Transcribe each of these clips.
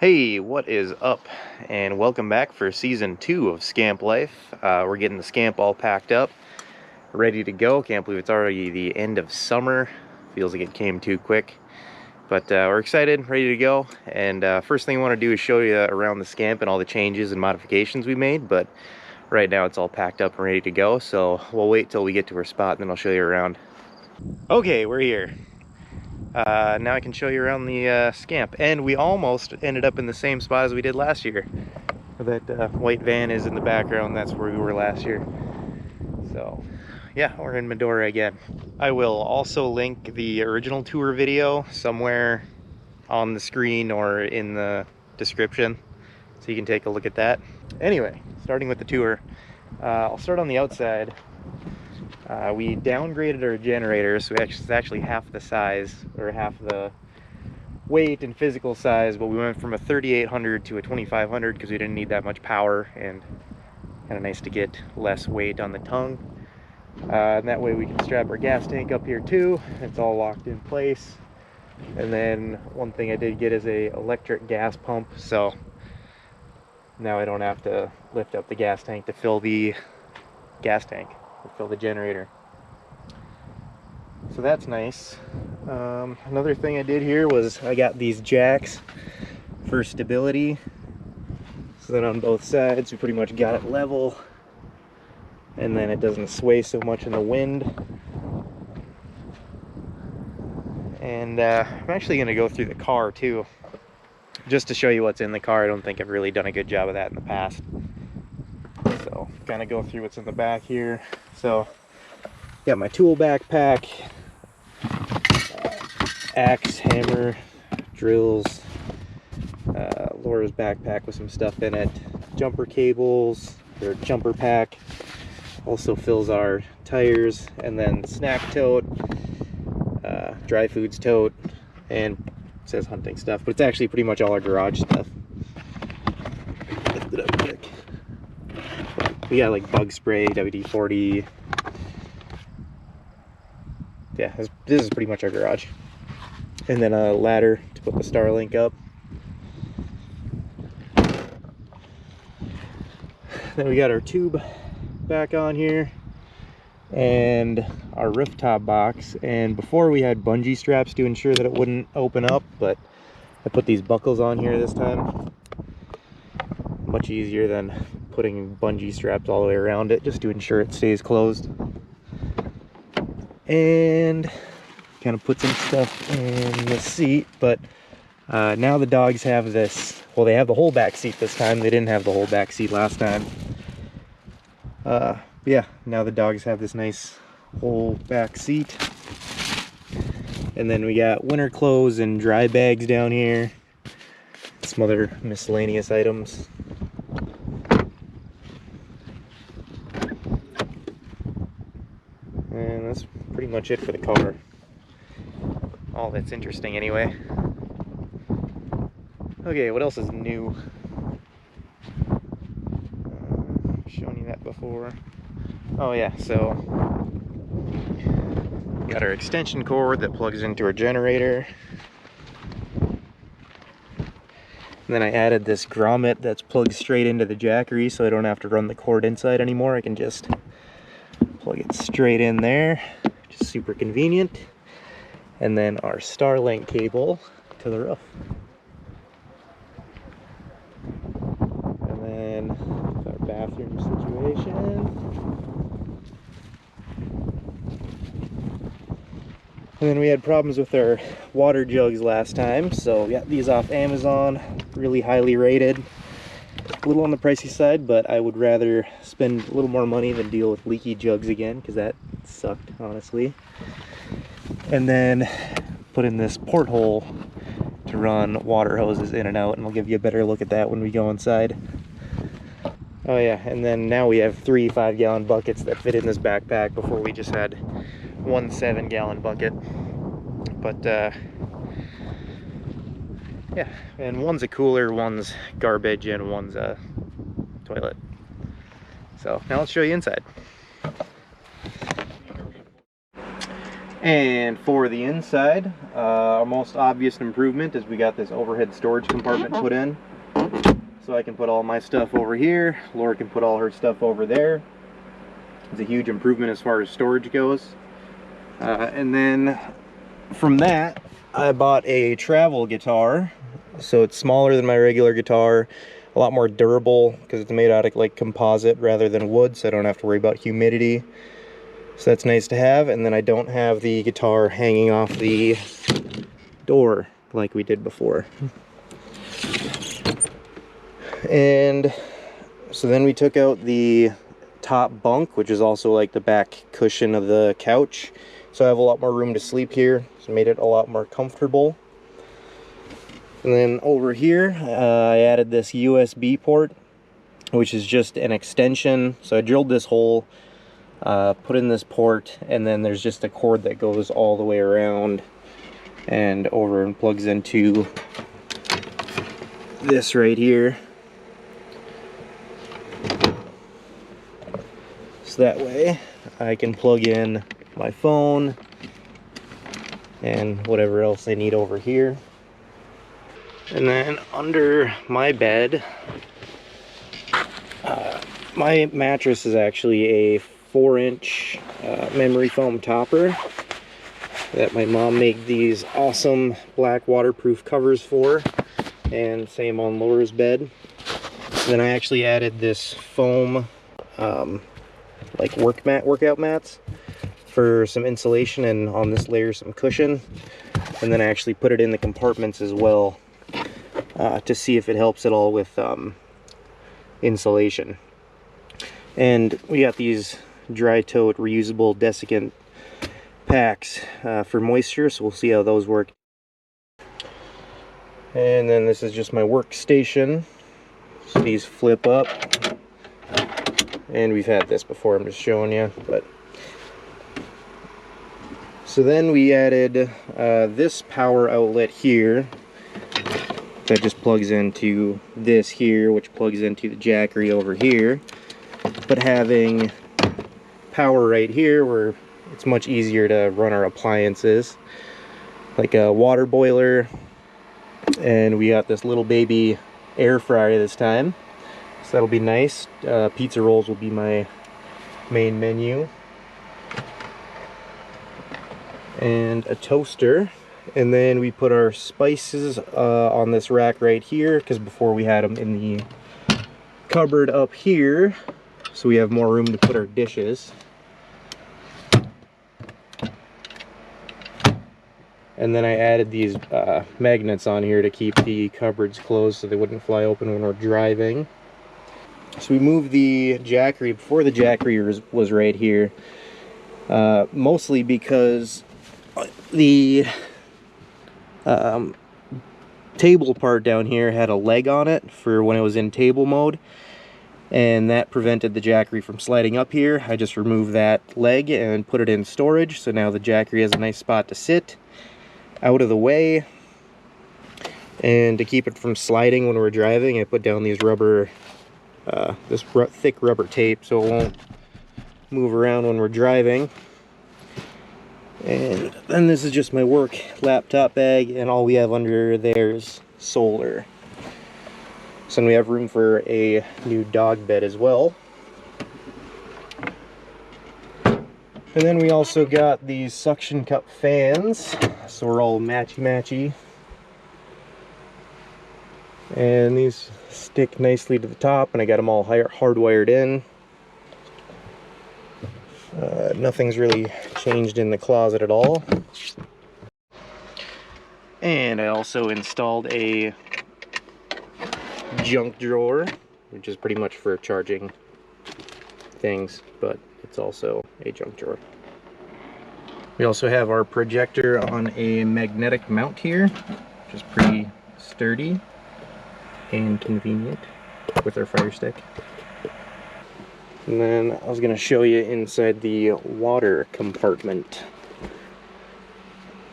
Hey, what is up? And welcome back for season 2 of Scamp Life. We're getting the Scamp all packed up, ready to go. Can't believe it's already the end of summer. Feels like it came too quick. But we're excited, ready to go. And first thing I want to do is show you around the Scamp and all the changes and modifications we made. But right now it's all packed up and ready to go. So we'll wait till we get to our spot and then I'll show you around. Okay, we're here. Now I can show you around the Scamp, and we almost ended up in the same spot as we did last year. That white van is in the background. That's where we were last year. So yeah, we're in Medora again. I will also link the original tour video somewhere on the screen or in the description, so you can take a look at that. Anyway, starting with the tour, I'll start on the outside. We downgraded our generator, so it's actually half the size, or half the weight and physical size, but we went from a 3800 to a 2500 because we didn't need that much power, and kind of nice to get less weight on the tongue. And that way we can strap our gas tank up here too. It's all locked in place. And then one thing I did get is a electric gas pump, so now I don't have to lift up the gas tank to fill the gas tank or fill the generator. So that's nice. Another thing I did here was I got these jacks for stability, so that on both sides we pretty much got it level, and then it doesn't sway so much in the wind. And I'm actually going to go through the car too, just to show you what's in the car. I don't think I've really done a good job of that in the past, so kind of go through what's in the back here. So got my tool backpack, axe, hammer, drills, Laura's backpack with some stuff in it, jumper cables, or jumper pack, also fills our tires, and then snack tote, dry foods tote, and it says hunting stuff, but it's actually pretty much all our garage stuff. Lift it up quick. We got like bug spray, WD-40. Yeah, this is pretty much our garage. And then a ladder to put the Starlink up. Then we got our tube back on here, and our rooftop box. And before we had bungee straps to ensure that it wouldn't open up, but I put these buckles on here this time. Much easier than putting bungee straps all the way around it, just to ensure it stays closed. And kind of put some stuff in the seat, but now the dogs have this, well, they have the whole back seat this time. They didn't have the whole back seat last time. Yeah, now the dogs have this nice whole back seat. And then we got winter clothes and dry bags down here, some other miscellaneous items. And that's pretty much it for the car. All that's interesting anyway. Okay, what else is new? Shown you that before. Oh yeah, so got our extension cord that plugs into our generator. And then I added this grommet that's plugged straight into the jackery, so I don't have to run the cord inside anymore. I can just plug it straight in there, which is super convenient. And then our Starlink cable to the roof. And then our bathroom situation. And then we had problems with our water jugs last time, so we got these off Amazon, really highly rated. A little on the pricey side, but I would rather spend a little more money than deal with leaky jugs again, because that sucked, honestly. And then put in this porthole to run water hoses in and out, and I'll give you a better look at that when we go inside. Oh yeah, and then now we have 3 5-gallon buckets that fit in this backpack. Before we just had 1 7-gallon bucket. But yeah, and one's a cooler, one's garbage, and one's a toilet. So now let's show you inside. And for the inside, our most obvious improvement is we got this overhead storage compartment put in. So I can put all my stuff over here, Laura can put all her stuff over there. It's a huge improvement as far as storage goes. And then from that, I bought a travel guitar. So it's smaller than my regular guitar, a lot more durable because it's made out of like composite rather than wood, so I don't have to worry about humidity. So that's nice to have. And then I don't have the guitar hanging off the door like we did before. And so then we took out the top bunk, which is also like the back cushion of the couch. So I have a lot more room to sleep here. So made it a lot more comfortable. And then over here, I added this USB port, which is just an extension. So I drilled this hole, put in this port, and then there's just a cord that goes all the way around and over and plugs into this right here. So that way I can plug in my phone and whatever else I need over here. And then under my bed, my mattress is actually a 4-inch memory foam topper that my mom made these awesome black waterproof covers for, and same on Laura's bed. And then I actually added this foam like workout mats for some insulation, and on this layer some cushion. And then I actually put it in the compartments as well to see if it helps at all with insulation. And we got these dry tote reusable desiccant packs for moisture, so we'll see how those work. And then this is just my workstation. So these flip up, and we've had this before, I'm just showing you. But so then we added this power outlet here that just plugs into this here, which plugs into the Jackery over here. But having power right here, where it's much easier to run our appliances, like a water boiler, and we got this little baby air fryer this time, so that'll be nice. Pizza rolls will be my main menu, and a toaster. And then we put our spices on this rack right here, because before we had them in the cupboard up here, so we have more room to put our dishes. And then I added these magnets on here to keep the cupboards closed so they wouldn't fly open when we're driving. So we moved the Jackery before the Jackery was right here, mostly because the table part down here had a leg on it for when it was in table mode, and that prevented the Jackery from sliding up here. I just removed that leg and put it in storage, so now the Jackery has a nice spot to sit out of the way. And to keep it from sliding when we're driving, I put down these rubber, thick rubber tape so it won't move around when we're driving. And then this is just my work laptop bag, and all we have under there is solar. So then we have room for a new dog bed as well. And then we also got these suction cup fans, so we're all matchy-matchy. And these stick nicely to the top, and I got them all hardwired in. Nothing's really changed in the closet at all. And I also installed a junk drawer, which is pretty much for charging things, but it's also a junk drawer. We also have our projector on a magnetic mount here, which is pretty sturdy and convenient with our Fire Stick. And then I was going to show you inside the water compartment,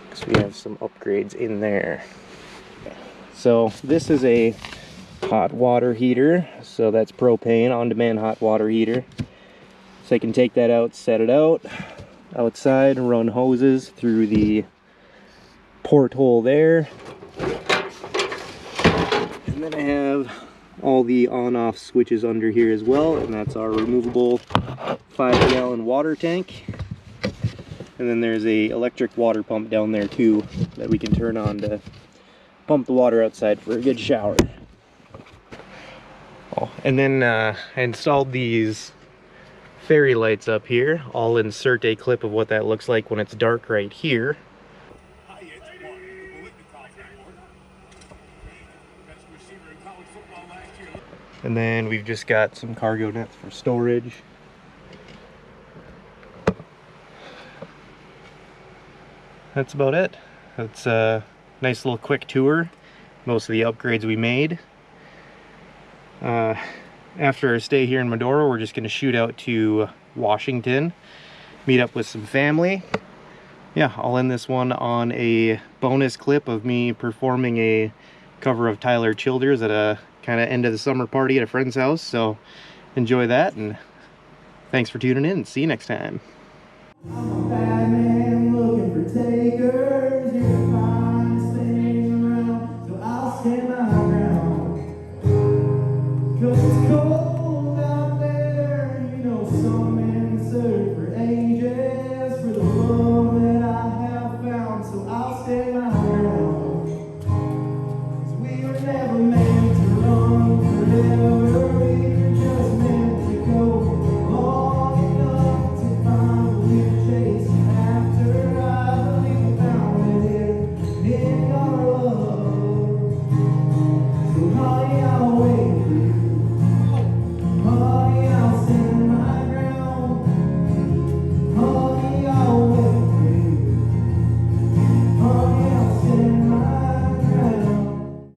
because we have some upgrades in there. So this is a hot water heater, so that's propane, on-demand hot water heater. So I can take that out, set it out. outside and run hoses through the porthole there. And then I have all the on-off switches under here as well, and that's our removable 5-gallon water tank. And then there's a electric water pump down there too that we can turn on to pump the water outside for a good shower. Oh, and then I installed these fairy lights up here. I'll insert a clip of what that looks like when it's dark right here. And then we've just got some cargo nets for storage. That's about it. That's a nice little quick tour. Most of the upgrades we made. After our stay here in Medora, we're just going to shoot out to Washington, meet up with some family. Yeah, I'll end this one on a bonus clip of me performing a cover of Tyler Childers at a kind of end of the summer party at a friend's house. So enjoy that, and thanks for tuning in. See you next time.